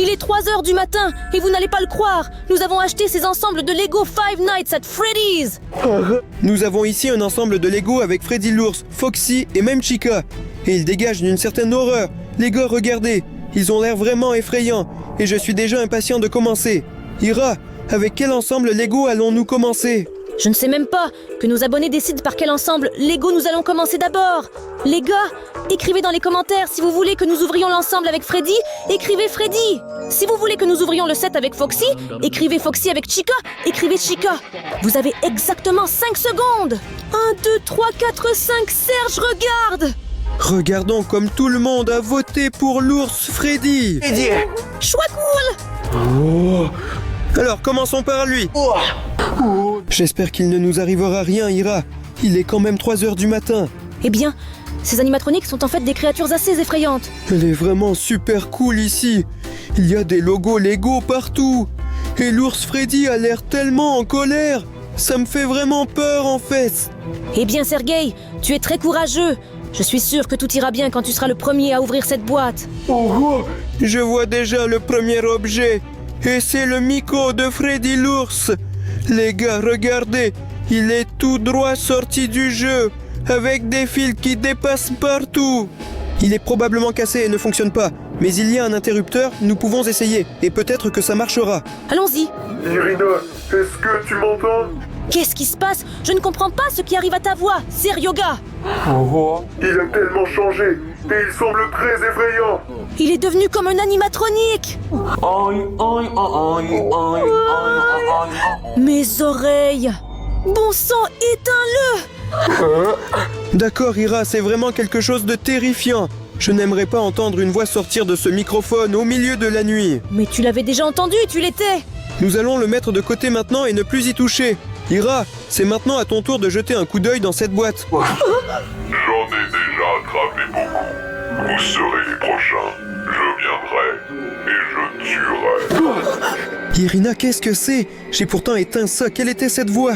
Il est 3 heures du matin et vous n'allez pas le croire. Nous avons acheté ces ensembles de Lego Five Nights at Freddy's. Nous avons ici un ensemble de Lego avec Freddy l'ours, Foxy et même Chica. Et ils dégagent d'une certaine horreur. Les gars, regardez, ils ont l'air vraiment effrayants. Et je suis déjà impatient de commencer. Ira, avec quel ensemble Lego allons-nous commencer? Je ne sais même pas. Que nos abonnés décident par quel ensemble Lego nous allons commencer d'abord. Les gars, écrivez dans les commentaires si vous voulez que nous ouvrions l'ensemble avec Freddy, écrivez Freddy. Si vous voulez que nous ouvrions le set avec Foxy, écrivez Foxy avec Chica, écrivez Chica. Vous avez exactement 5 secondes. 1, 2, 3, 4, 5, Serge, regarde. Regardons comme tout le monde a voté pour l'ours Freddy. Choix cool. Alors, commençons par lui. J'espère qu'il ne nous arrivera rien, Ira. Il est quand même 3 heures du matin. Eh bien, ces animatroniques sont en fait des créatures assez effrayantes. Elle est vraiment super cool ici. Il y a des logos Lego partout. Et l'ours Freddy a l'air tellement en colère. Ça me fait vraiment peur en fait. Eh bien, Sergei, tu es très courageux. Je suis sûre que tout ira bien quand tu seras le premier à ouvrir cette boîte. Je vois déjà le premier objet. Et c'est le micro de Freddy l'ours. Les gars, regardez. Il est tout droit sorti du jeu. Avec des fils qui dépassent partout. Il est probablement cassé et ne fonctionne pas. Mais il y a un interrupteur, nous pouvons essayer. Et peut-être que ça marchera. Allons-y. Irina, est-ce que tu m'entends? Qu'est-ce qui se passe? Je ne comprends pas ce qui arrive à ta voix. Seryoga. Il a tellement changé et il semble très effrayant. Il est devenu comme un animatronique. Mes oreilles. Bon sang, éteins-le. D'accord, Ira, c'est vraiment quelque chose de terrifiant. Je n'aimerais pas entendre une voix sortir de ce microphone au milieu de la nuit. Mais tu l'avais déjà entendu, tu l'étais. Nous allons le mettre de côté maintenant et ne plus y toucher. Ira, c'est maintenant à ton tour de jeter un coup d'œil dans cette boîte. J'en ai déjà attrapé beaucoup. Vous serez les prochains. Je viendrai et je tuerai. Irina, qu'est-ce que c'est? J'ai pourtant éteint ça. Quelle était cette voix?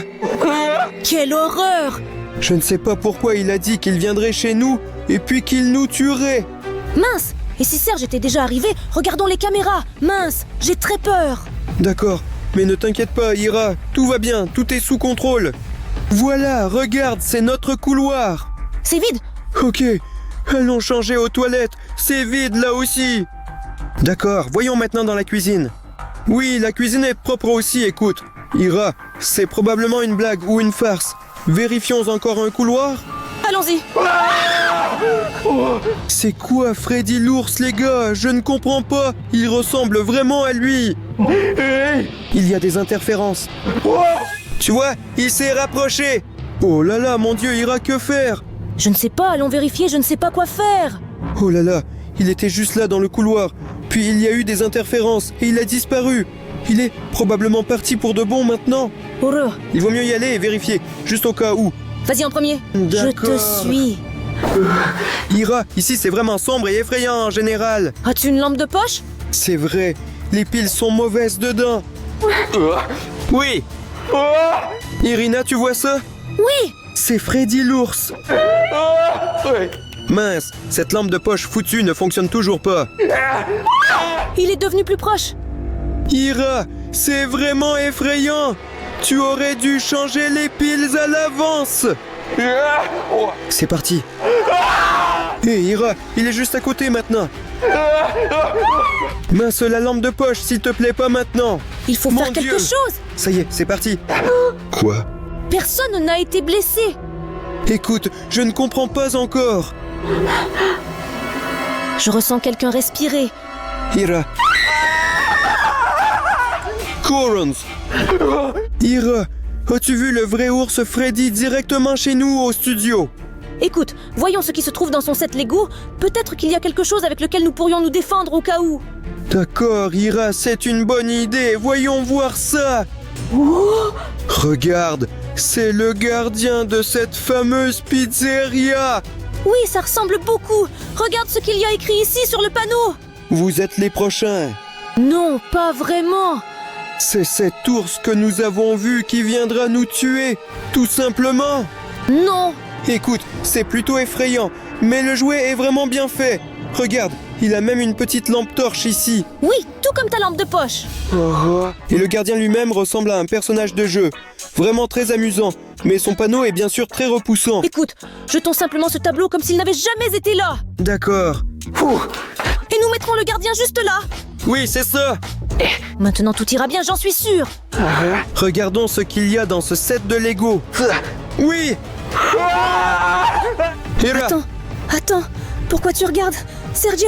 Quelle horreur. Je ne sais pas pourquoi il a dit qu'il viendrait chez nous et puis qu'il nous tuerait. Mince. Et si Serge était déjà arrivé, regardons les caméras. Mince, j'ai très peur. D'accord, mais ne t'inquiète pas, Ira. Tout va bien, tout est sous contrôle. Voilà, regarde, c'est notre couloir. C'est vide. Ok, allons changer aux toilettes. C'est vide là aussi. D'accord, voyons maintenant dans la cuisine. Oui, la cuisine est propre aussi, écoute. Ira, c'est probablement une blague ou une farce. Vérifions encore un couloir. Allons-y. C'est quoi Freddy l'ours, les gars? Je ne comprends pas. Il ressemble vraiment à lui. Il y a des interférences. Tu vois, il s'est rapproché. Oh là là, mon Dieu, Ira, que faire? Je ne sais pas, allons vérifier, je ne sais pas quoi faire. Oh là là, il était juste là dans le couloir. Puis il y a eu des interférences et il a disparu. Il est probablement parti pour de bon maintenant. Horreur. Il vaut mieux y aller et vérifier, juste au cas où. Vas-y en premier. Je te suis. Ira, ici c'est vraiment sombre et effrayant en général. As-tu une lampe de poche? C'est vrai, les piles sont mauvaises dedans. Oui. Irina, tu vois ça? Oui. C'est Freddy l'ours. Mince, cette lampe de poche foutue ne fonctionne toujours pas. Il est devenu plus proche. Ira, c'est vraiment effrayant. Tu aurais dû changer les piles à l'avance. C'est parti. Hé, Ira, il est juste à côté maintenant. Mince, la lampe de poche, s'il te plaît, pas maintenant. Il faut Mon faire quelque Dieu. chose. Ça y est, c'est parti. Quoi? Personne n'a été blessé. Écoute, je ne comprends pas encore. Je ressens quelqu'un respirer. Ira. Corons. Ira, as-tu vu le vrai ours Freddy directement chez nous au studio? Écoute, voyons ce qui se trouve dans son set Lego. Peut-être qu'il y a quelque chose avec lequel nous pourrions nous défendre au cas où. D'accord, Ira, c'est une bonne idée. Voyons voir ça. Regarde, c'est le gardien de cette fameuse pizzeria. Oui, ça ressemble beaucoup. Regarde ce qu'il y a écrit ici sur le panneau. Vous êtes les prochains. Non, pas vraiment. C'est cet ours que nous avons vu qui viendra nous tuer, tout simplement. Non. Écoute, c'est plutôt effrayant, mais le jouet est vraiment bien fait. Regarde, il a même une petite lampe torche ici. Oui, tout comme ta lampe de poche. Et le gardien lui-même ressemble à un personnage de jeu. Vraiment très amusant, mais son panneau est bien sûr très repoussant. Écoute, jetons simplement ce tableau comme s'il n'avait jamais été là. D'accord. Et nous mettrons le gardien juste là. Oui, c'est ça. Maintenant tout ira bien, j'en suis sûre. Regardons ce qu'il y a dans ce set de Lego. Oui. Hira, Attends, pourquoi tu regardes Sergei,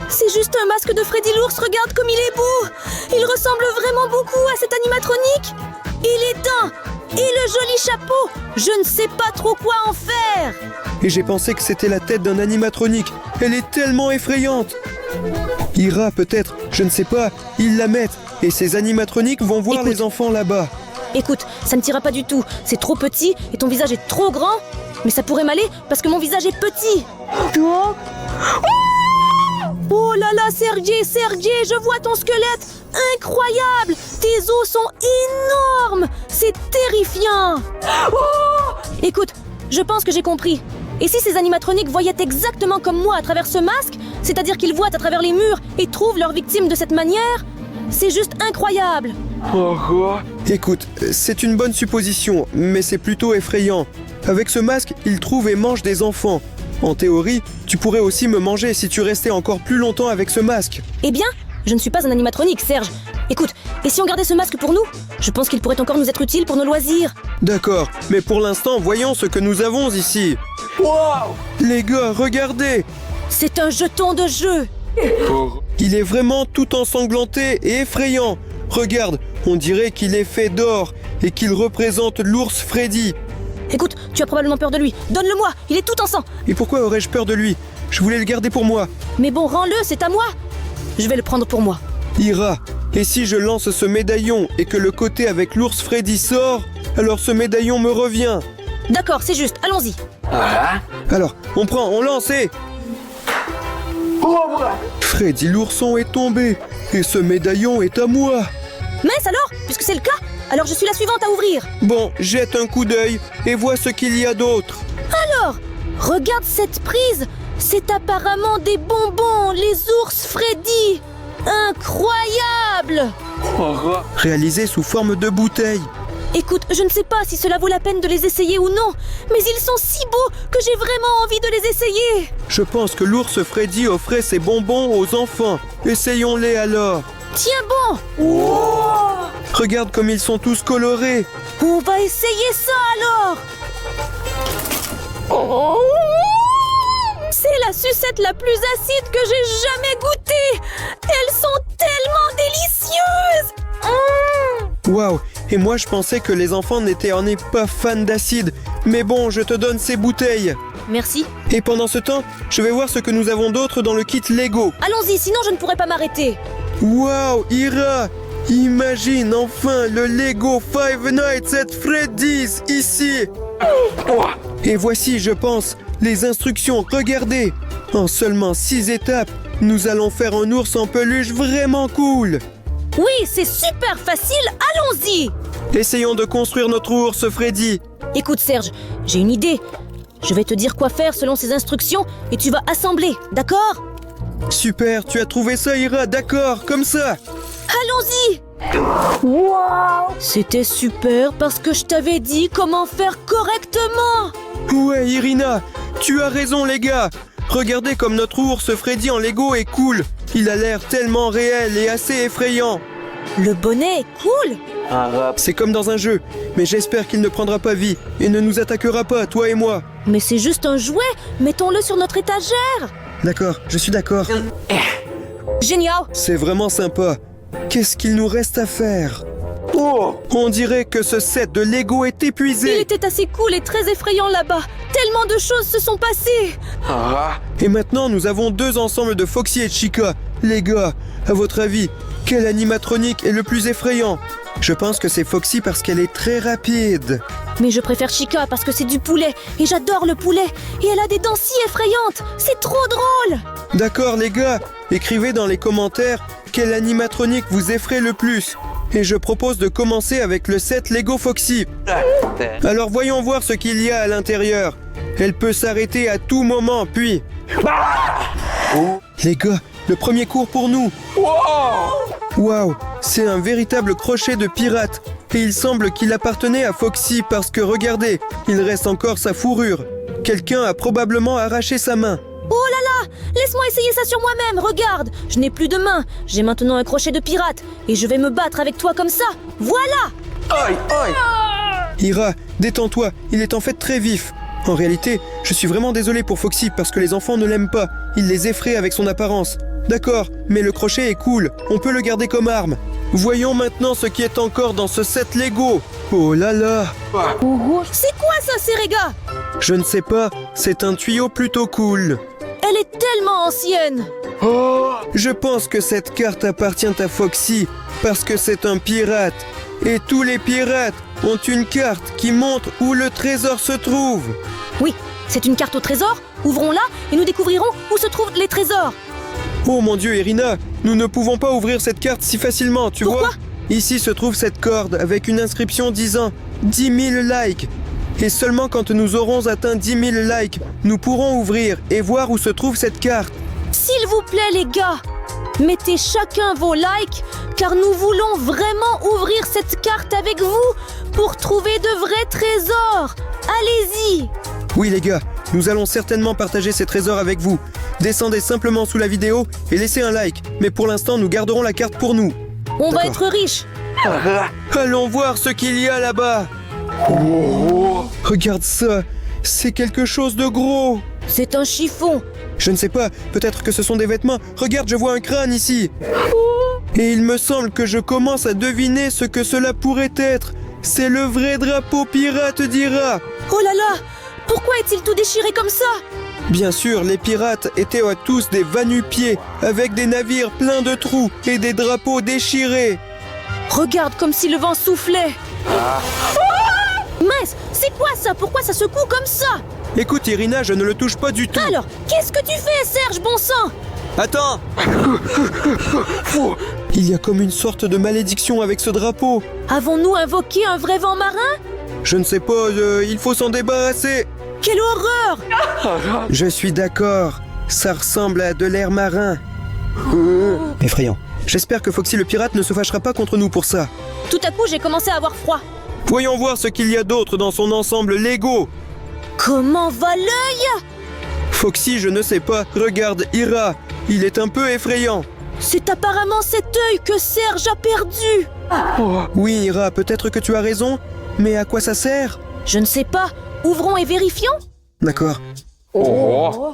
c'est juste un masque de Freddy l'ours, regarde comme il est beau. Il ressemble vraiment beaucoup à cet animatronique. Et les dents, et le joli chapeau, je ne sais pas trop quoi en faire. et j'ai pensé que c'était la tête d'un animatronique. Elle est tellement effrayante. Hira, peut-être, je ne sais pas, ils la mettent, et ces animatroniques vont voir Écoute. les enfants là-bas. Écoute, ça ne t'ira pas du tout, c'est trop petit et ton visage est trop grand. Mais ça pourrait m'aller parce que mon visage est petit. Oh là là, Sergei, je vois ton squelette. Incroyable. Tes os sont énormes. C'est terrifiant. Écoute, je pense que j'ai compris. Et si ces animatroniques voyaient exactement comme moi à travers ce masque, c'est-à-dire qu'ils voient à travers les murs et trouvent leurs victimes de cette manière, c'est juste incroyable. Écoute, c'est une bonne supposition, mais c'est plutôt effrayant. Avec ce masque, ils trouvent et mangent des enfants. En théorie, tu pourrais aussi me manger si tu restais encore plus longtemps avec ce masque. Eh bien, je ne suis pas un animatronique, Serge. Écoute, et si on gardait ce masque pour nous? Je pense qu'il pourrait encore nous être utile pour nos loisirs. D'accord, mais pour l'instant, voyons ce que nous avons ici. Wow! Les gars, regardez! C'est un jeton de jeu. Il est vraiment tout ensanglanté et effrayant. Regarde, on dirait qu'il est fait d'or et qu'il représente l'ours Freddy. Écoute, tu as probablement peur de lui. Donne-le-moi, il est tout en sang. Et pourquoi aurais-je peur de lui? Je voulais le garder pour moi. Mais bon, rends-le, c'est à moi. Je vais le prendre pour moi. Hira, et si je lance ce médaillon et que le côté avec l'ours Freddy sort, alors ce médaillon me revient. D'accord, c'est juste, allons-y. Alors, on prend, on lance et... Freddy l'ourson est tombé et ce médaillon est à moi. Mince alors, puisque c'est le cas, alors je suis la suivante à ouvrir. Bon, jette un coup d'œil et vois ce qu'il y a d'autre. Alors, regarde cette prise. C'est apparemment des bonbons, les ours Freddy. Incroyable! Réalisé sous forme de bouteille. Écoute, je ne sais pas si cela vaut la peine de les essayer ou non, mais ils sont si beaux que j'ai vraiment envie de les essayer. Je pense que l'ours Freddy offrait ses bonbons aux enfants. Essayons-les alors. Tiens bon! Regarde comme ils sont tous colorés. On va essayer ça alors! C'est la sucette la plus acide que j'ai jamais goûtée! Elles sont tellement délicieuses! Waouh! Et moi je pensais que les enfants n'étaient pas fans d'acide. Mais bon, je te donne ces bouteilles. Merci. Et pendant ce temps, je vais voir ce que nous avons d'autre dans le kit Lego. Allons-y, sinon je ne pourrai pas m'arrêter. Waouh, Hira! Imagine enfin le Lego Five Nights at Freddy's ici! Et voici, je pense, les instructions, regardez! En seulement 6 étapes, nous allons faire un ours en peluche vraiment cool! Oui, c'est super facile, allons-y! Essayons de construire notre ours Freddy! Écoute Serge, j'ai une idée. Je vais te dire quoi faire selon ces instructions et tu vas assembler, d'accord? Super, tu as trouvé ça, Hira, d'accord, comme ça! Allons-y! C'était super parce que je t'avais dit comment faire correctement! Ouais, Irina, tu as raison, les gars! Regardez comme notre ours Freddy en Lego est cool! Il a l'air tellement réel et assez effrayant! Le bonnet est cool! C'est comme dans un jeu, mais j'espère qu'il ne prendra pas vie et ne nous attaquera pas, toi et moi. Mais c'est juste un jouet, mettons-le sur notre étagère! D'accord, je suis d'accord. Génial! C'est vraiment sympa. Qu'est-ce qu'il nous reste à faire? On dirait que ce set de Lego est Il épuisé. était assez cool et très effrayant là-bas! Tellement de choses se sont passées! Et maintenant, nous avons 2 ensembles de Foxy et Chica. Les gars, à votre avis, quel animatronique est le plus effrayant? Je pense que c'est Foxy parce qu'elle est très rapide. Mais je préfère Chica parce que c'est du poulet et j'adore le poulet et elle a des dents si effrayantes! C'est trop drôle! D'accord, les gars, écrivez dans les commentaires quel animatronique vous effraie le plus. Et je propose de commencer avec le set Lego Foxy. Alors voyons voir ce qu'il y a à l'intérieur. Elle peut s'arrêter à tout moment, puis... Les gars, le premier cours pour nous. Waouh, c'est un véritable crochet de pirate. Et il semble qu'il appartenait à Foxy parce que regardez, il reste encore sa fourrure. Quelqu'un a probablement arraché sa main. Oh là là! Laisse-moi essayer ça sur moi-même, regarde! Je n'ai plus de main, j'ai maintenant un crochet de pirate, et je vais me battre avec toi comme ça! Voilà! Aïe, aïe! Ira, détends-toi, il est en fait très vif. En réalité, je suis vraiment désolé pour Foxy parce que les enfants ne l'aiment pas. Il les effraie avec son apparence. D'accord, mais le crochet est cool, on peut le garder comme arme. Voyons maintenant ce qui est encore dans ce set Lego. Oh là là! C'est quoi ça, Serega? Je ne sais pas, c'est un tuyau plutôt cool. Elle est tellement ancienne! Je pense que cette carte appartient à Foxy parce que c'est un pirate. Et tous les pirates ont une carte qui montre où le trésor se trouve. Oui, c'est une carte au trésor, ouvrons-la et nous découvrirons où se trouvent les trésors. Oh mon Dieu, Irina, nous ne pouvons pas ouvrir cette carte si facilement, tu vois? Pourquoi? Ici se trouve cette corde avec une inscription disant 10 000 likes. Et seulement quand nous aurons atteint 10 000 likes, nous pourrons ouvrir et voir où se trouve cette carte. S'il vous plaît les gars, mettez chacun vos likes, car nous voulons vraiment ouvrir cette carte avec vous pour trouver de vrais trésors. Allez-y! Oui les gars, nous allons certainement partager ces trésors avec vous. Descendez simplement sous la vidéo et laissez un like. Mais pour l'instant, nous garderons la carte pour nous. On va D'accord. être riches. Allons voir ce qu'il y a là-bas. Regarde ça, c'est quelque chose de gros. C'est un chiffon. Je ne sais pas, peut-être que ce sont des vêtements. Regarde, je vois un crâne ici. Et il me semble que je commence à deviner ce que cela pourrait être. C'est le vrai drapeau pirate d'Ira. Oh là là! Pourquoi est-il tout déchiré comme ça? Bien sûr, les pirates étaient à tous des va-nu-pieds, avec des navires pleins de trous et des drapeaux déchirés. Regarde comme si le vent soufflait. Mince, c'est quoi ça? Pourquoi ça secoue comme ça? Écoute Irina, je ne le touche pas du tout. Alors, qu'est-ce que tu fais, Serge, bon sang? Attends! Il y a comme une sorte de malédiction avec ce drapeau. Avons-nous invoqué un vrai vent marin? Je ne sais pas, il faut s'en débarrasser. Quelle horreur! Je suis d'accord, ça ressemble à de l'air marin. Effrayant. J'espère que Foxy le pirate ne se fâchera pas contre nous pour ça. Tout à coup, j'ai commencé à avoir froid. Voyons voir ce qu'il y a d'autre dans son ensemble Lego. Comment va l'œil? Foxy, je ne sais pas. Regarde, Ira, il est un peu effrayant. C'est apparemment cet œil que Serge a perdu. Oui, Ira, peut-être que tu as raison, mais à quoi ça sert? Je ne sais pas. Ouvrons et vérifions. D'accord.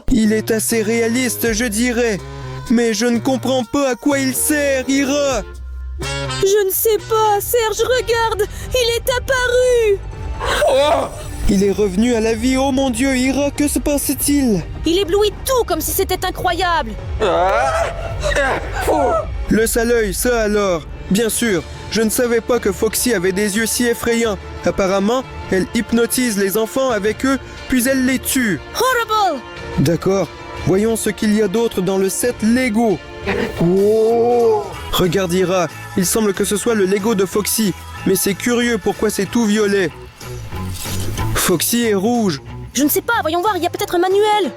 Il est assez réaliste, je dirais. Mais je ne comprends pas à quoi il sert, Ira. Je ne sais pas, Serge, regarde, il est apparu. Il est revenu à la vie, oh mon Dieu, Ira, que se passe-t-il? Il éblouit tout comme si c'était incroyable. Le sale œil, ça alors. Bien sûr, je ne savais pas que Foxy avait des yeux si effrayants. Apparemment, elle hypnotise les enfants avec eux, puis elle les tue. Horrible! D'accord, voyons ce qu'il y a d'autre dans le set Lego. Regarde Ira, il semble que ce soit le Lego de Foxy, mais c'est curieux pourquoi c'est tout violet. Foxy est rouge. Je ne sais pas, voyons voir, il y a peut-être un manuel.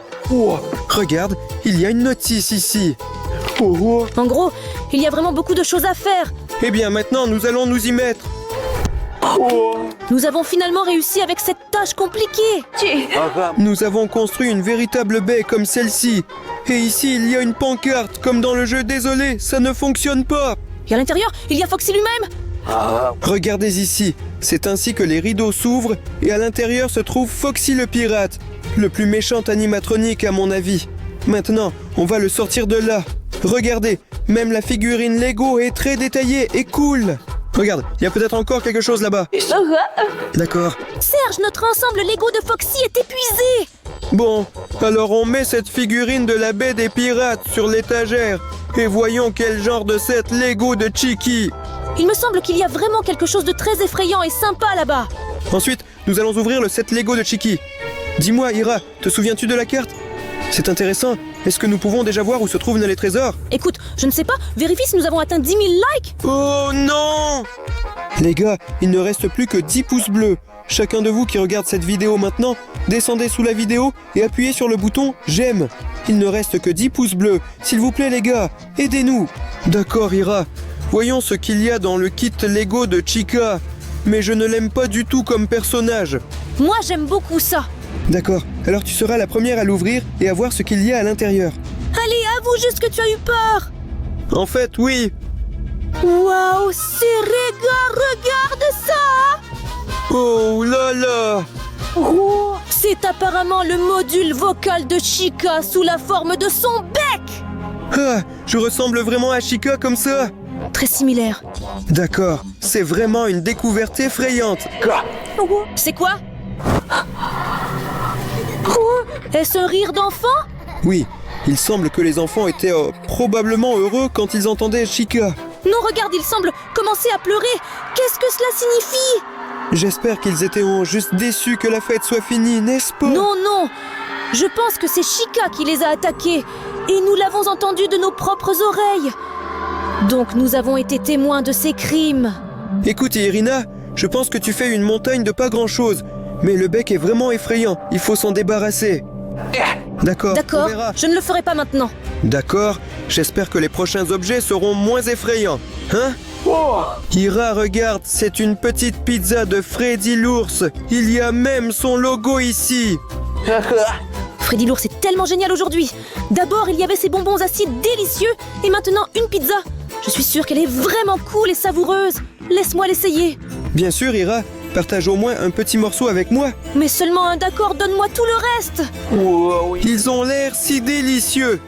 Regarde, il y a une notice ici. En gros, il y a vraiment beaucoup de choses à faire. Eh bien maintenant, nous allons nous y mettre. Nous avons finalement réussi avec cette tâche compliquée. Nous avons construit une véritable baie comme celle-ci. Et ici, il y a une pancarte, comme dans le jeu. Désolé, ça ne fonctionne pas. Et à l'intérieur, il y a Foxy lui-même. Regardez ici, c'est ainsi que les rideaux s'ouvrent et à l'intérieur se trouve Foxy le pirate, le plus méchant animatronique à mon avis. Maintenant, on va le sortir de là. Regardez, même la figurine Lego est très détaillée et cool. Regarde, il y a peut-être encore quelque chose là-bas. D'accord. Serge, notre ensemble Lego de Foxy est épuisé. Bon, alors on met cette figurine de la baie des pirates sur l'étagère et voyons quel genre de set Lego de Chicky. Il me semble qu'il y a vraiment quelque chose de très effrayant et sympa là-bas. Ensuite, nous allons ouvrir le set Lego de Chicky. Dis-moi, Ira, te souviens-tu de la carte? C'est intéressant, est-ce que nous pouvons déjà voir où se trouvent les trésors? Écoute, je ne sais pas, vérifie si nous avons atteint 10 000 likes. Oh non! Les gars, il ne reste plus que 10 pouces bleus. Chacun de vous qui regarde cette vidéo maintenant, descendez sous la vidéo et appuyez sur le bouton « J'aime ». Il ne reste que 10 pouces bleus. S'il vous plaît les gars, aidez-nous. D'accord Ira. Voyons ce qu'il y a dans le kit Lego de Chica. Mais je ne l'aime pas du tout comme personnage. Moi, j'aime beaucoup ça. D'accord, alors tu seras la première à l'ouvrir et à voir ce qu'il y a à l'intérieur. Allez, avoue juste que tu as eu peur. En fait, oui. Waouh, c'est Rega, regarde ça. Oh là là! Oh, c'est apparemment le module vocal de Chica sous la forme de son bec. Ah, je ressemble vraiment à Chica comme ça? Très similaire. D'accord, c'est vraiment une découverte effrayante. C'est quoi? Est-ce un rire d'enfant? Oui, il semble que les enfants étaient probablement heureux quand ils entendaient Chica. Non, regarde, il semble commencer à pleurer. Qu'est-ce que cela signifie? J'espère qu'ils étaient juste déçus que la fête soit finie, n'est-ce pas? Non, non. Je pense que c'est Chica qui les a attaqués. Et nous l'avons entendu de nos propres oreilles. Donc nous avons été témoins de ces crimes. Écoute Irina, je pense que tu fais une montagne de pas grand-chose. Mais le bec est vraiment effrayant, il faut s'en débarrasser. D'accord, on D'accord, verra. je ne le ferai pas maintenant. D'accord, j'espère que les prochains objets seront moins effrayants. Hein? Ira, regarde, c'est une petite pizza de Freddy l'ours. Il y a même son logo ici. Freddy l'ours est tellement génial aujourd'hui. D'abord, il y avait ces bonbons acides délicieux et maintenant une pizza. Je suis sûre qu'elle est vraiment cool et savoureuse. Laisse-moi l'essayer. Bien sûr, Ira, partage au moins un petit morceau avec moi. Mais seulement un d'accord, donne-moi tout le reste. Ils ont l'air si délicieux.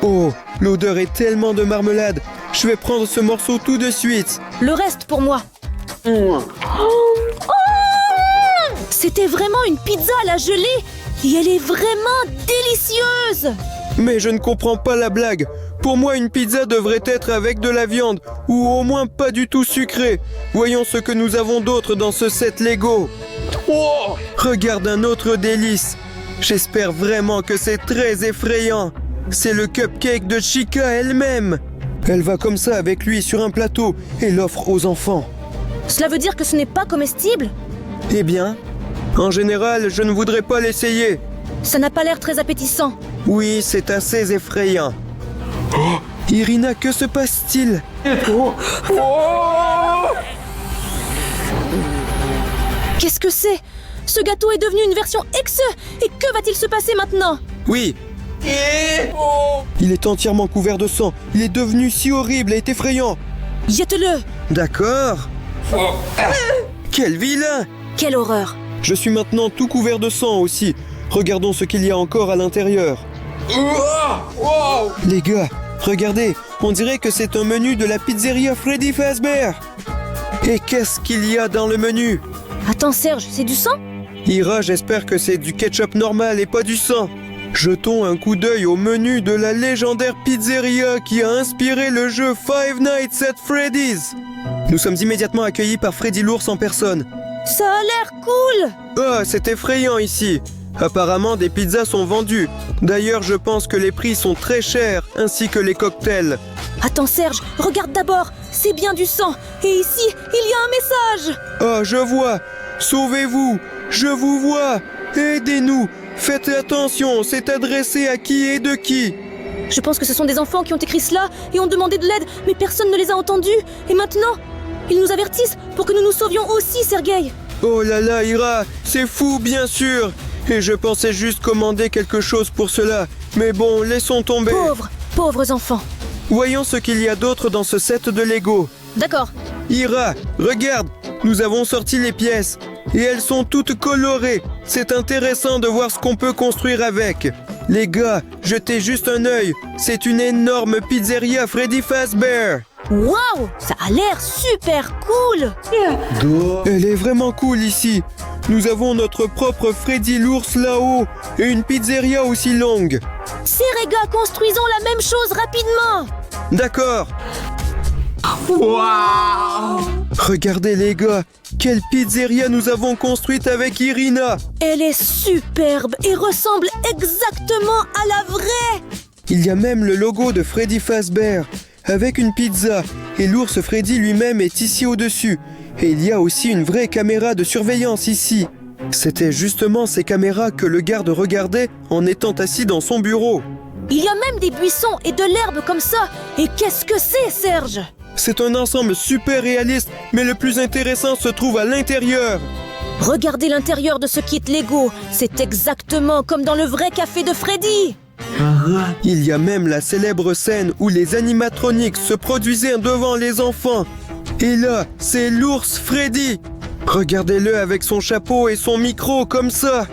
Oh, l'odeur est tellement de marmelade. Je vais prendre ce morceau tout de suite. Le reste pour moi. C'était vraiment une pizza à la gelée et elle est vraiment délicieuse. Mais je ne comprends pas la blague. Pour moi, une pizza devrait être avec de la viande, ou au moins pas du tout sucrée. Voyons ce que nous avons d'autre dans ce set Lego. Regarde un autre délice. J'espère vraiment que c'est très effrayant. C'est le cupcake de Chica elle-même. Elle va comme ça avec lui sur un plateau et l'offre aux enfants. Cela veut dire que ce n'est pas comestible? Eh bien, en général, je ne voudrais pas l'essayer. Ça n'a pas l'air très appétissant. Oui, c'est assez effrayant. Irina, que se passe-t-il? Qu'est-ce que c'est? Ce gâteau est devenu une version XE. Et que va-t-il se passer maintenant? Oui. Il est entièrement couvert de sang. Il est devenu si horrible et effrayant. Jette-le. D'accord. Quel vilain! Quelle horreur. Je suis maintenant tout couvert de sang aussi. Regardons ce qu'il y a encore à l'intérieur. Les gars, regardez, on dirait que c'est un menu de la pizzeria Freddy Fazbear. Et qu'est-ce qu'il y a dans le menu? Attends Serge, c'est du sang? Ira, j'espère que c'est du ketchup normal et pas du sang. Jetons un coup d'œil au menu de la légendaire pizzeria qui a inspiré le jeu Five Nights at Freddy's. Nous sommes immédiatement accueillis par Freddy l'ours en personne. Ça a l'air cool. Ah, c'est effrayant ici. Apparemment, des pizzas sont vendues. D'ailleurs, je pense que les prix sont très chers, ainsi que les cocktails. Attends Serge, regarde d'abord. C'est bien du sang. Et ici, il y a un message. Ah, je vois. Sauvez-vous. Je vous vois. Aidez-nous. Faites attention, c'est adressé à qui et de qui? Je pense que ce sont des enfants qui ont écrit cela et ont demandé de l'aide, mais personne ne les a entendus. Et maintenant, ils nous avertissent pour que nous nous sauvions aussi, Sergueï. Oh là là, Ira, c'est fou, bien sûr. Et je pensais juste commander quelque chose pour cela. Mais bon, laissons tomber. Pauvres enfants. Voyons ce qu'il y a d'autre dans ce set de Lego. D'accord. Ira, regarde, nous avons sorti les pièces. Et elles sont toutes colorées. C'est intéressant de voir ce qu'on peut construire avec. Les gars, jetez juste un œil. C'est une énorme pizzeria Freddy Fazbear. Waouh, ça a l'air super cool. Elle est vraiment cool ici. Nous avons notre propre Freddy l'ours là-haut et une pizzeria aussi longue. Serega, construisons la même chose rapidement. D'accord. Wow! Regardez les gars, quelle pizzeria nous avons construite avec Irina. Elle est superbe et ressemble exactement à la vraie. Il y a même le logo de Freddy Fazbear, avec une pizza, et l'ours Freddy lui-même est ici au-dessus. Et il y a aussi une vraie caméra de surveillance ici. C'était justement ces caméras que le garde regardait en étant assis dans son bureau. Il y a même des buissons et de l'herbe comme ça. Et qu'est-ce que c'est, Serge? C'est un ensemble super réaliste, mais le plus intéressant se trouve à l'intérieur. Regardez l'intérieur de ce kit Lego. C'est exactement comme dans le vrai café de Freddy. Il y a même la célèbre scène où les animatroniques se produisaient devant les enfants. Et là, c'est l'ours Freddy. Regardez-le avec son chapeau et son micro comme ça.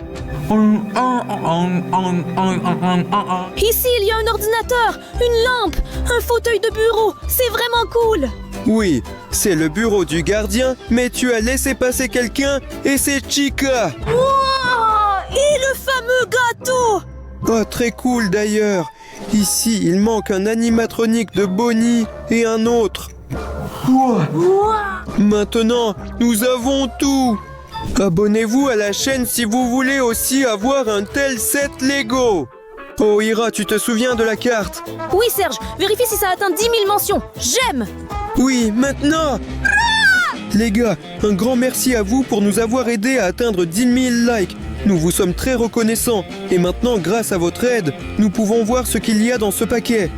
Ici, il y a un ordinateur, une lampe, un fauteuil de bureau. C'est vraiment cool. Oui, c'est le bureau du gardien, mais tu as laissé passer quelqu'un et c'est Chica. Wow! Et le fameux gâteau. Oh, très cool d'ailleurs. Ici, il manque un animatronique de Bonnie et un autre. Maintenant, nous avons tout. Abonnez-vous à la chaîne si vous voulez aussi avoir un tel set Lego. Oh Ira, tu te souviens de la carte? Oui, Serge, vérifie si ça atteint 10 000 mentions. J'aime. Oui, maintenant. Les gars, un grand merci à vous pour nous avoir aidés à atteindre 10 000 likes. Nous vous sommes très reconnaissants. Et maintenant, grâce à votre aide, nous pouvons voir ce qu'il y a dans ce paquet.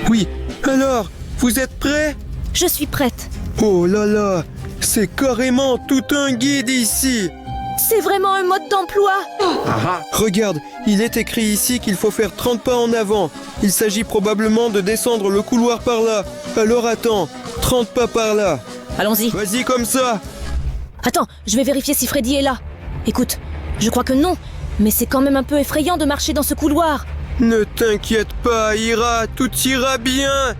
Oui, alors, vous êtes prêts? Je suis prête. Oh là là, c'est carrément tout un guide ici. C'est vraiment un mode d'emploi. Regarde, il est écrit ici qu'il faut faire 30 pas en avant. Il s'agit probablement de descendre le couloir par là. Alors attends, 30 pas par là. Allons-y. Vas-y comme ça. Attends, je vais vérifier si Freddy est là. Écoute, je crois que non, mais c'est quand même un peu effrayant de marcher dans ce couloir. Ne t'inquiète pas, Ira, tout ira bien.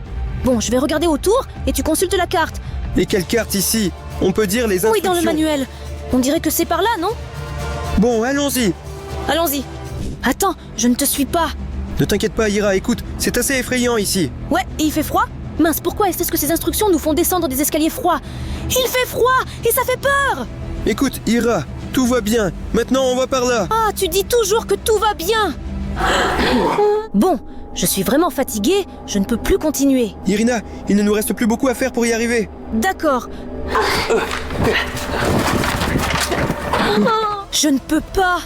Bon, je vais regarder autour et tu consultes la carte. Et quelle carte ici? On peut dire les Oui, instructions. dans le manuel. On dirait que c'est par là, non? Bon, allons-y. Allons-y. Attends, je ne te suis pas. Ne t'inquiète pas, Ira, écoute, c'est assez effrayant ici. Ouais, et il fait froid? Mince, pourquoi est-ce que ces instructions nous font descendre des escaliers froids? Il fait froid et ça fait peur! Écoute, Ira, tout va bien. Maintenant, on va par là. Ah, tu dis toujours que tout va bien! Bon, je suis vraiment fatiguée, je ne peux plus continuer. Irina, il ne nous reste plus beaucoup à faire pour y arriver. D'accord. Je ne peux pas.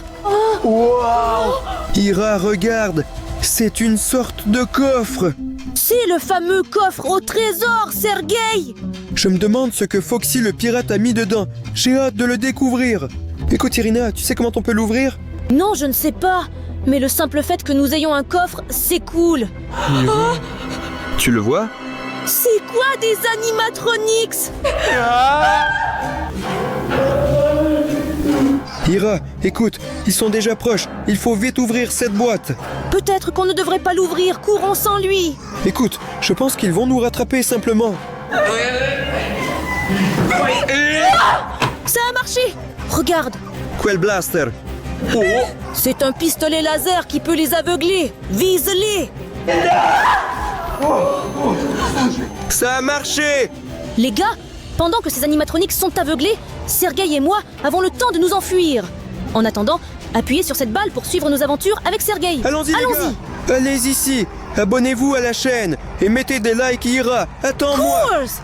Ira, regarde, c'est une sorte de coffre. C'est le fameux coffre au trésor, Sergueï. Je me demande ce que Foxy le pirate a mis dedans. J'ai hâte de le découvrir. Écoute Irina, tu sais comment on peut l'ouvrir? Non, je ne sais pas. Mais le simple fait que nous ayons un coffre, c'est cool. Tu le vois? C'est quoi des animatronics? Ira, écoute, ils sont déjà proches. Il faut vite ouvrir cette boîte. Peut-être qu'on ne devrait pas l'ouvrir, courons sans lui. Écoute, je pense qu'ils vont nous rattraper simplement. Ça a marché. Regarde, Quel blaster? c'est un pistolet laser qui peut les aveugler. Vise-les. Ça a marché! Les gars, pendant que ces animatroniques sont aveuglés, Sergueï et moi avons le temps de nous enfuir. En attendant, appuyez sur cette balle pour suivre nos aventures avec Sergueï. Allons-y les gars! Allez ici! Abonnez-vous à la chaîne et mettez des likes, Ira! Attends-moi! Course!